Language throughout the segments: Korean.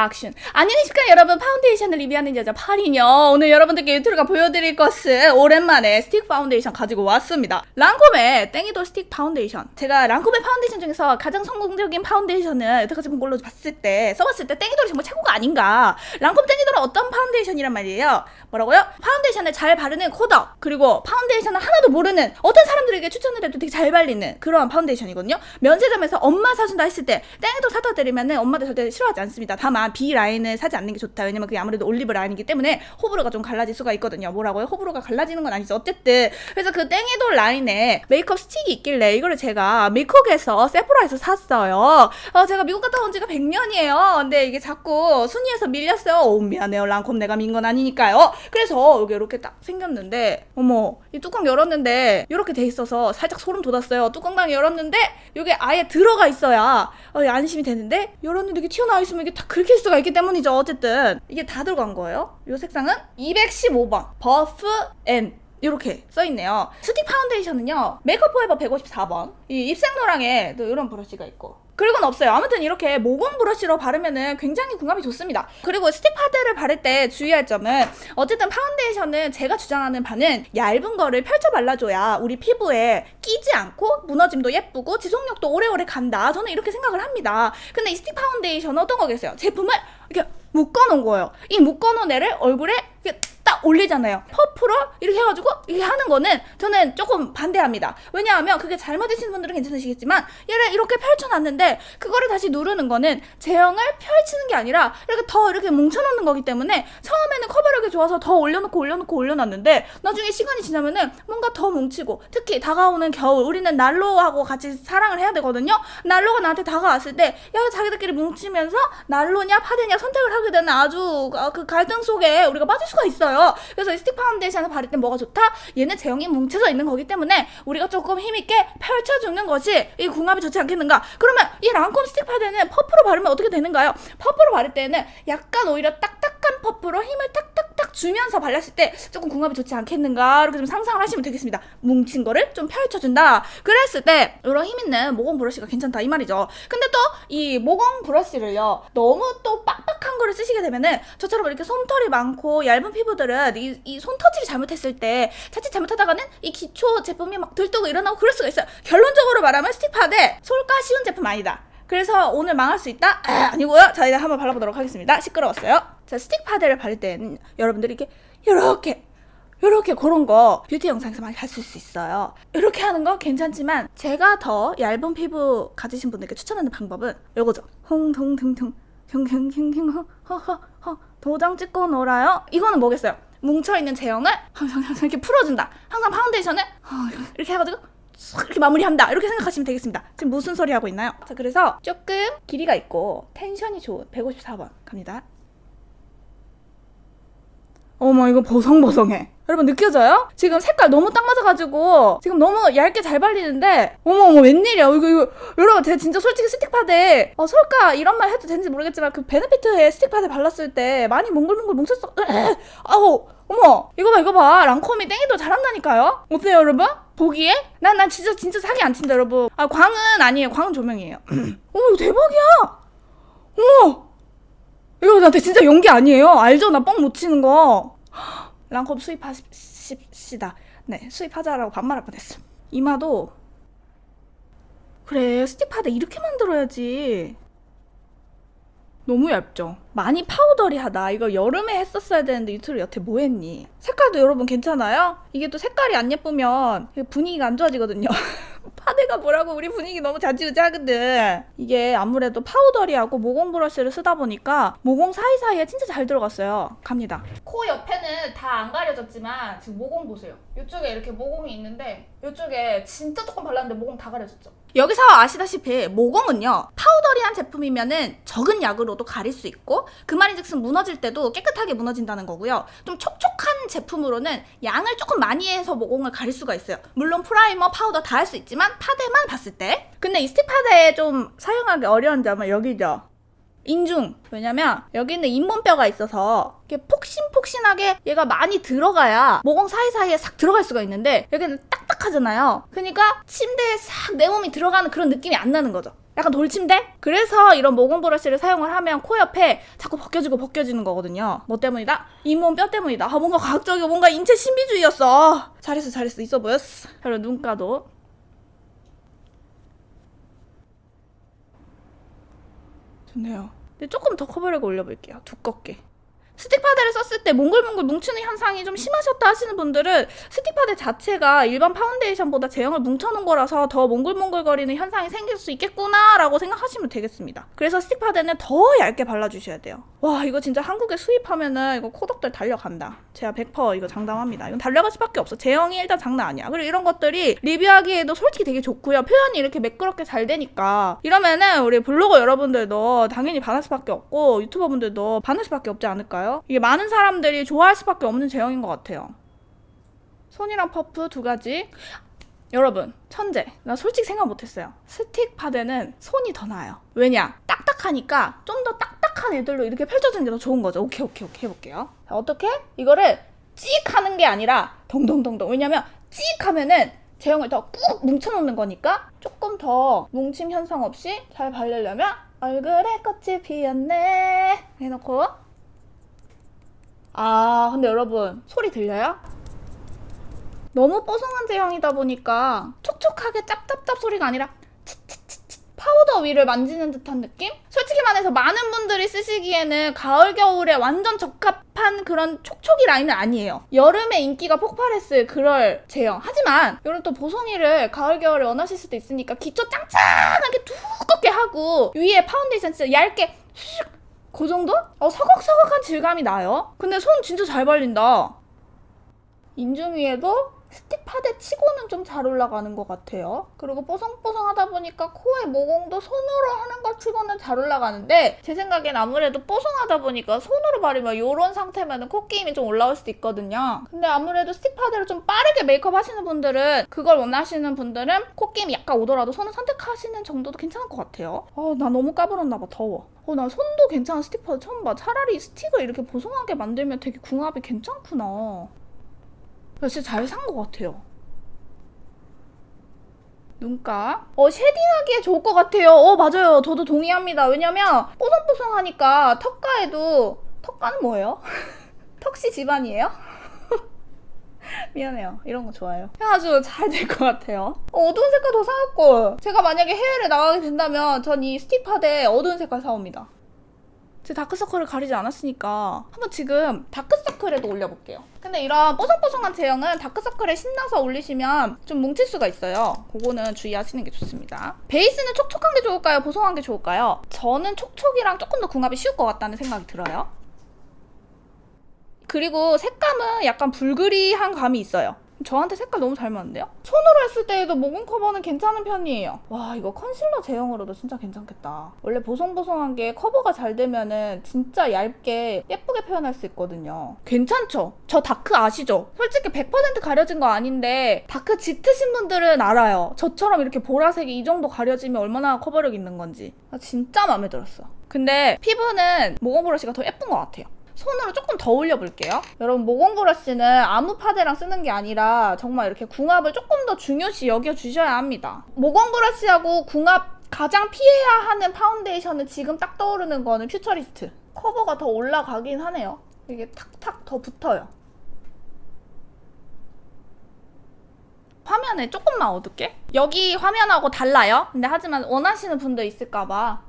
액션. 안녕하십니까 여러분, 파운데이션을 리뷰하는 여자 파리녀. 오늘 여러분들께 유튜브가 보여드릴 것은 오랜만에 스틱 파운데이션 가지고 왔습니다. 랑콤의 땡이돌 스틱 파운데이션. 제가 랑콤의 파운데이션 중에서 가장 성공적인 파운데이션을 여태까지 본 걸로 써봤을 때 땡이돌이 정말 최고가 아닌가. 랑콤 땡이돌은 어떤 파운데이션이란 말이에요? 뭐라고요? 파운데이션을 잘 바르는 코더, 그리고 파운데이션을 하나도 모르는 어떤 사람들에게 추천을 해도 되게 잘 발리는 그런 파운데이션이거든요. 면세점에서 엄마 사준다 했을 때 땡이돌 사다 드리면은 엄마들 절대 싫어하지 않습니다. 다만 B 라인을 사지 않는 게 좋다. 왜냐면 그게 아무래도 올리브 라인이기 때문에 호불호가 좀 갈라질 수가 있거든요. 뭐라고요? 호불호가 갈라지는 건 아니죠. 어쨌든 그래서 그 땡이돌 라인에 메이크업 스틱이 있길래 이거를 제가 미국에서 세포라에서 샀어요. 제가 미국 갔다 온 지가 100년이에요. 근데 이게 자꾸 순위에서 밀렸어요. 미안해요. 랑콤 내가 민 건 아니니까요. 그래서 여기 이렇게 딱 생겼는데, 어머, 이 뚜껑 열었는데 이렇게 돼 있어서 살짝 소름 돋았어요. 뚜껑만 열었는데 이게 아예 들어가 있어야 안심이 되는데, 열었는데 이게 튀어나와 있으면 이게 다 긁힐 수가 있기 때문이죠. 어쨌든 이게 다 들어간 거예요. 이 색상은 215번 버프 앤 이렇게 써있네요. 스틱 파운데이션은요, 메이크업 포에버 154번, 이 입생로랑에 또 이런 브러쉬가 있고, 그리고는 없어요. 아무튼 이렇게 모공 브러쉬로 바르면은 굉장히 궁합이 좋습니다. 그리고 스틱 파데를 바를 때 주의할 점은, 어쨌든 파운데이션은 제가 주장하는 바는 얇은 거를 펼쳐 발라줘야 우리 피부에 끼지 않고 무너짐도 예쁘고 지속력도 오래오래 간다. 저는 이렇게 생각을 합니다. 근데 이 스틱 파운데이션은 어떤 거겠어요? 제품을 이렇게 묶어놓은 거예요. 이 묶어놓은 애를 얼굴에 이렇게 딱 올리잖아요. 퍼프로 이렇게 해가지고 이렇게 하는 거는 저는 조금 반대합니다. 왜냐하면 그게 잘 맞으시는 분들은 괜찮으시겠지만, 얘를 이렇게 펼쳐놨는데 그거를 다시 누르는 거는 제형을 펼치는 게 아니라 이렇게 뭉쳐놓는 거기 때문에 처음에는 커버력이 좋아서 더 올려놨는데 나중에 시간이 지나면은 뭔가 더 뭉치고, 특히 다가오는 겨울, 우리는 난로하고 같이 사랑을 해야 되거든요. 난로가 나한테 다가왔을 때 자기들끼리 뭉치면서 난로냐 파데냐 선택을 하게 되는 아주 그 갈등 속에 우리가 빠질 수가 있어요. 그래서 이 스틱 파운데이션을 바를 때 뭐가 좋다? 얘는 제형이 뭉쳐져 있는 거기 때문에 우리가 조금 힘있게 펼쳐주는 것이 이 궁합이 좋지 않겠는가? 그러면 이 랑콤 스틱 파데는 퍼프로 바르면 어떻게 되는가요? 퍼프로 바를 때는 약간 오히려 딱딱한 퍼프로 힘을 탁탁탁 주면서 발랐을 때 조금 궁합이 좋지 않겠는가? 이렇게 좀 상상을 하시면 되겠습니다. 뭉친 거를 좀 펼쳐준다. 그랬을 때 이런 힘있는 모공 브러쉬가 괜찮다 이 말이죠. 근데 또 이 모공 브러쉬를요, 너무 또 빡빡한 거를 쓰시게 되면은 저처럼 이렇게 솜털이 많고 얇은 피부들은 이 손터치를 잘못했을 때 자칫 잘못하다가는 이 기초 제품이 막 들뜨고 일어나고 그럴 수가 있어요. 결론적으로 말하면 스틱 파데 솔까 쉬운 제품 아니다. 그래서 오늘 망할 수 있다? 아니고요. 자, 이제 한번 발라보도록 하겠습니다. 시끄러웠어요. 자, 스틱 파데를 바를 때는 여러분들이 이렇게 그런 거 뷰티 영상에서 많이 봤을 수 있어요. 이렇게 하는 거 괜찮지만 제가 더 얇은 피부 가지신 분들께 추천하는 방법은 이거죠. 홍동동동 허허허 도장 찍고 놀아요. 이거는 뭐겠어요? 뭉쳐있는 제형을 이렇게 풀어준다. 항상 파운데이션을 이렇게 해가지고 이렇게 마무리한다. 이렇게 생각하시면 되겠습니다. 지금 무슨 소리 하고 있나요? 자, 그래서 조금 길이가 있고 텐션이 좋은 154번 갑니다. 어머, 이거 보송보송해. 여러분 느껴져요? 지금 색깔 너무 딱 맞아가지고 지금 너무 얇게 잘 발리는데, 어머 웬일이야. 이거 여러분, 제가 진짜 솔직히 스틱 파데 솔까 이런 말 해도 되는지 모르겠지만 그 베네피트에 스틱 파데 발랐을 때 많이 몽글몽글 뭉쳤어. 아우, 어머, 이거 봐. 랑콤이 땡이도 잘한다니까요. 어때요 여러분? 보기에? 난 진짜 사기 안 친다 여러분. 광은 아니에요. 광은 조명이에요. 어머, 이거 대박이야. 어머, 이거 나한테 진짜 연기 아니에요. 알죠? 나 뻥 못 치는 거. 랑콤 수입하십시다. 네, 수입하자라고 반말할 뻔했어. 이마도 그래, 스틱 파데 이렇게 만들어야지. 너무 얇죠? 많이 파우더리하다. 이거 여름에 했었어야 되는데 유튜브 여태 뭐 했니? 색깔도 여러분 괜찮아요? 이게 또 색깔이 안 예쁘면 분위기가 안 좋아지거든요. 파데가 뭐라고, 우리 분위기 너무 자지우지하거든. 이게 아무래도 파우더리하고 모공 브러쉬를 쓰다 보니까 모공 사이사이에 진짜 잘 들어갔어요. 갑니다. 코 옆에는 다 안 가려졌지만 지금 모공 보세요. 이쪽에 이렇게 모공이 있는데 이쪽에 진짜 조금 발랐는데 모공 다 가려졌죠. 여기서 아시다시피 모공은요, 파우더리한 제품이면은 적은 약으로도 가릴 수 있고, 그 말인즉슨 무너질 때도 깨끗하게 무너진다는 거고요. 좀 촉촉한 제품으로는 양을 조금 많이 해서 모공을 가릴 수가 있어요. 물론 프라이머, 파우더 다 할 수 있지만 파데만 봤을 때. 근데 이 스틱 파데에 좀 사용하기 어려운 점은 여기죠. 인중. 왜냐면 여기는 잇몸뼈가 있어서 이렇게 폭신폭신하게 얘가 많이 들어가야 모공 사이사이에 싹 들어갈 수가 있는데, 여기는 딱딱하잖아요. 그러니까 침대에 싹 내 몸이 들어가는 그런 느낌이 안 나는 거죠. 약간 돌침대? 그래서 이런 모공 브러쉬를 사용을 하면 코 옆에 자꾸 벗겨지는 거거든요. 뭐 때문이다? 잇몸 뼈 때문이다. 뭔가 과학적이고 뭔가 인체 신비주의였어. 잘했어. 있어 보였어. 그리고 눈가도. 좋네요. 근데 조금 더 커버력을 올려볼게요. 두껍게. 스틱 파데를 썼을 때 몽글몽글 뭉치는 현상이 좀 심하셨다 하시는 분들은 스틱 파데 자체가 일반 파운데이션보다 제형을 뭉쳐놓은 거라서 더 몽글몽글거리는 현상이 생길 수 있겠구나 라고 생각하시면 되겠습니다. 그래서 스틱 파데는 더 얇게 발라주셔야 돼요. 와, 이거 진짜 한국에 수입하면은 이거 코덕들 달려간다. 제가 100% 이거 장담합니다. 이건 달려갈 수밖에 없어. 제형이 일단 장난 아니야. 그리고 이런 것들이 리뷰하기에도 솔직히 되게 좋고요. 표현이 이렇게 매끄럽게 잘 되니까 이러면은 우리 블로거 여러분들도 당연히 반할 수밖에 없고 유튜버 분들도 반할 수밖에 없지 않을까요? 이게 많은 사람들이 좋아할 수밖에 없는 제형인 것 같아요. 손이랑 퍼프 2가지. 여러분, 천재. 나 솔직히 생각 못했어요. 스틱 파데는 손이 더 나아요. 왜냐? 딱딱하니까 좀 더 딱딱한 애들로 이렇게 펼쳐주는 게 더 좋은 거죠. 오케이 해볼게요. 자, 어떻게? 이거를 찍 하는 게 아니라 덩덩덩덩. 왜냐면 찍 하면은 제형을 더 꾹 뭉쳐놓는 거니까 조금 더 뭉침 현상 없이 잘 바르려면 얼굴에 꽃이 피었네 해놓고. 근데 여러분 소리 들려요? 너무 뽀송한 제형이다 보니까 촉촉하게 짭짭짭 소리가 아니라 치치치치 파우더 위를 만지는 듯한 느낌? 솔직히 말해서 많은 분들이 쓰시기에는 가을 겨울에 완전 적합한 그런 촉촉이 라인은 아니에요. 여름에 인기가 폭발했을 그럴 제형. 하지만 여러분 또 보송이를 가을 겨울에 원하실 수도 있으니까 기초 짱짱하게 두껍게 하고 위에 파운데이션 진짜 얇게 슉 그 정도? 서걱서걱한 질감이 나요. 근데 손 진짜 잘 발린다. 인중 위에도 스틱 파데 치고는 좀 잘 올라가는 것 같아요. 그리고 뽀송뽀송하다 보니까 코에 모공도 손으로 하는 것 치고는 잘 올라가는데 제 생각엔 아무래도 뽀송하다 보니까 손으로 바르면 이런 상태면 코끼임이 좀 올라올 수도 있거든요. 근데 아무래도 스틱 파데를 좀 빠르게 메이크업 하시는 분들은 그걸 원하시는 분들은 코끼임이 약간 오더라도 손을 선택하시는 정도도 괜찮을 것 같아요. 나 너무 까불었나 봐. 더워. 나 손도 괜찮은 스틱 파데 처음 봐. 차라리 스틱을 이렇게 보송하게 만들면 되게 궁합이 괜찮구나. 진짜 잘 산 것 같아요. 눈가. 쉐딩하기에 좋을 것 같아요. 맞아요. 저도 동의합니다. 왜냐면 뽀송뽀송하니까 턱가에도. 턱가는 뭐예요? 턱시 집안이에요? 미안해요. 이런 거 좋아요. 아주 잘 될 것 같아요. 어두운 색깔 더 사올걸. 제가 만약에 해외를 나가게 된다면 전 이 스틱 파데 어두운 색깔 사옵니다. 제 다크서클을 가리지 않았으니까 한번 지금 다크서클에도 올려볼게요. 근데 이런 뽀송뽀송한 제형은 다크서클에 신나서 올리시면 좀 뭉칠 수가 있어요. 그거는 주의하시는 게 좋습니다. 베이스는 촉촉한 게 좋을까요? 보송한 게 좋을까요? 저는 촉촉이랑 조금 더 궁합이 쉬울 것 같다는 생각이 들어요. 그리고 색감은 약간 불그리한 감이 있어요. 저한테 색깔 너무 잘 맞는데요? 손으로 했을 때에도 모공 커버는 괜찮은 편이에요. 와, 이거 컨실러 제형으로도 진짜 괜찮겠다. 원래 보송보송한 게 커버가 잘 되면은 진짜 얇게 예쁘게 표현할 수 있거든요. 괜찮죠? 저 다크 아시죠? 솔직히 100% 가려진 거 아닌데 다크 짙으신 분들은 알아요. 저처럼 이렇게 보라색이 이 정도 가려지면 얼마나 커버력 있는 건지. 진짜 마음에 들었어. 근데 피부는 모공 브러쉬가 더 예쁜 것 같아요. 손으로 조금 더 올려볼게요. 여러분, 모공 브러쉬는 아무 파데랑 쓰는 게 아니라 정말 이렇게 궁합을 조금 더 중요시 여겨주셔야 합니다. 모공 브러쉬하고 궁합 가장 피해야 하는 파운데이션은 지금 딱 떠오르는 거는 퓨처리스트. 커버가 더 올라가긴 하네요. 이게 탁탁 더 붙어요. 화면에 조금만 어둡게? 여기 화면하고 달라요. 근데 하지만 원하시는 분들 있을까봐.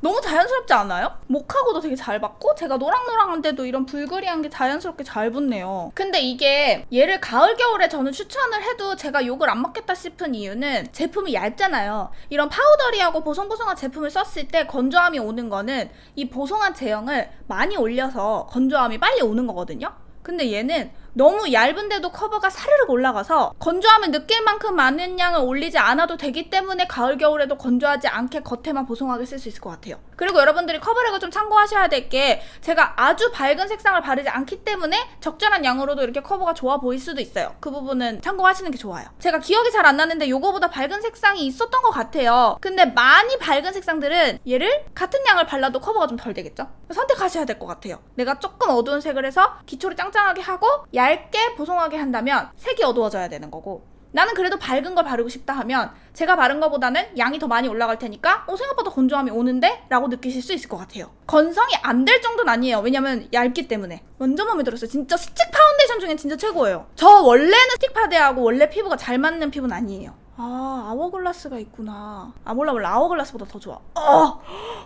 너무 자연스럽지 않아요? 목하고도 되게 잘 받고 제가 노랑노랑한데도 이런 불그리한 게 자연스럽게 잘 붙네요. 근데 이게 얘를 가을 겨울에 저는 추천을 해도 제가 욕을 안 먹겠다 싶은 이유는 제품이 얇잖아요. 이런 파우더리하고 보송보송한 제품을 썼을 때 건조함이 오는 거는 이 보송한 제형을 많이 올려서 건조함이 빨리 오는 거거든요. 근데 얘는 너무 얇은데도 커버가 사르륵 올라가서 건조함을 느낄 만큼 많은 양을 올리지 않아도 되기 때문에 가을 겨울에도 건조하지 않게 겉에만 보송하게 쓸 수 있을 것 같아요. 그리고 여러분들이 커버력을 좀 참고하셔야 될 게 제가 아주 밝은 색상을 바르지 않기 때문에 적절한 양으로도 이렇게 커버가 좋아 보일 수도 있어요. 그 부분은 참고하시는 게 좋아요. 제가 기억이 잘 안 나는데 요거보다 밝은 색상이 있었던 것 같아요. 근데 많이 밝은 색상들은 얘를 같은 양을 발라도 커버가 좀 덜 되겠죠? 선택하셔야 될 것 같아요. 내가 조금 어두운 색을 해서 기초를 짱짱하게 하고 얇게 보송하게 한다면 색이 어두워져야 되는 거고, 나는 그래도 밝은 걸 바르고 싶다 하면 제가 바른 거보다는 양이 더 많이 올라갈 테니까 생각보다 건조함이 오는데? 라고 느끼실 수 있을 것 같아요. 건성이 안 될 정도는 아니에요. 왜냐면 얇기 때문에. 완전 마음에 들었어요. 진짜 스틱 파운데이션 중에 진짜 최고예요. 저 원래는 스틱 파데하고 원래 피부가 잘 맞는 피부는 아니에요. 아, 아워글라스가 있구나. 아, 몰라. 아워글라스보다 더 좋아.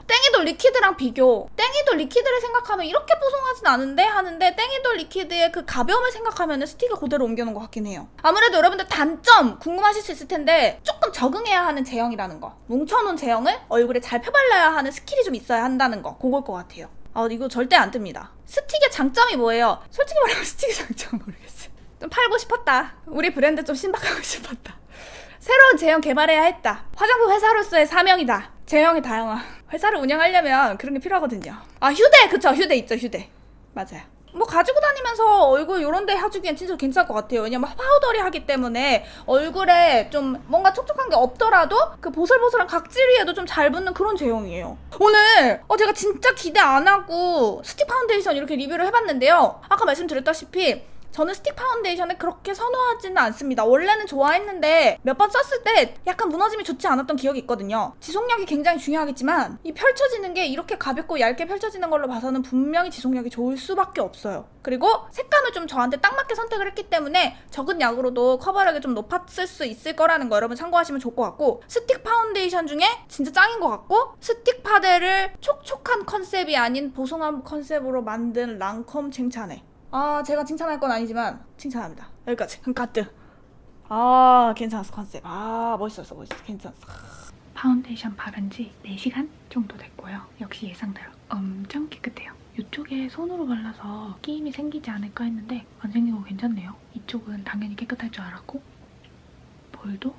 땡이돌 리퀴드랑 비교. 땡이돌 리퀴드를 생각하면 이렇게 뽀송하진 않은데 하는데 땡이돌 리퀴드의 그 가벼움을 생각하면 스틱을 그대로 옮겨놓은 것 같긴 해요. 아무래도 여러분들 단점 궁금하실 수 있을 텐데 조금 적응해야 하는 제형이라는 거. 뭉쳐놓은 제형을 얼굴에 잘 펴발라야 하는 스킬이 좀 있어야 한다는 거. 그걸 것 같아요. 아, 이거 절대 안 뜹니다. 스틱의 장점이 뭐예요? 솔직히 말하면 스틱의 장점 모르겠어요. 좀 팔고 싶었다. 우리 브랜드 좀 신박하고 싶었다. 새로운 제형 개발해야 했다. 화장품 회사로서의 사명이다. 제형의 다양화. 회사를 운영하려면 그런 게 필요하거든요. 아, 휴대! 그쵸, 휴대 있죠, 휴대. 맞아요. 뭐 가지고 다니면서 얼굴 요런 데 해주기엔 진짜 괜찮을 것 같아요. 왜냐면 파우더리하기 때문에 얼굴에 좀 뭔가 촉촉한 게 없더라도 그 보슬보슬한 각질 위에도 좀 잘 붙는 그런 제형이에요. 오늘 제가 진짜 기대 안 하고 스틱 파운데이션 이렇게 리뷰를 해봤는데요. 아까 말씀드렸다시피 저는 스틱 파운데이션을 그렇게 선호하지는 않습니다. 원래는 좋아했는데 몇 번 썼을 때 약간 무너짐이 좋지 않았던 기억이 있거든요. 지속력이 굉장히 중요하겠지만 이 펼쳐지는 게 이렇게 가볍고 얇게 펼쳐지는 걸로 봐서는 분명히 지속력이 좋을 수밖에 없어요. 그리고 색감을 좀 저한테 딱 맞게 선택을 했기 때문에 적은 약으로도 커버력이 좀 높았을 수 있을 거라는 거 여러분 참고하시면 좋을 것 같고, 스틱 파운데이션 중에 진짜 짱인 것 같고, 스틱 파데를 촉촉한 컨셉이 아닌 보송한 컨셉으로 만든 랑콤 칭찬해. 아, 제가 칭찬할 건 아니지만 칭찬합니다. 여기까지. 가뜩. 아, 괜찮았어, 컨셉. 아, 멋있었어. 괜찮았어. 파운데이션 바른 지 4시간 정도 됐고요. 역시 예상대로 엄청 깨끗해요. 이쪽에 손으로 발라서 끼임이 생기지 않을까 했는데 안 생기고 괜찮네요. 이쪽은 당연히 깨끗할 줄 알았고 볼도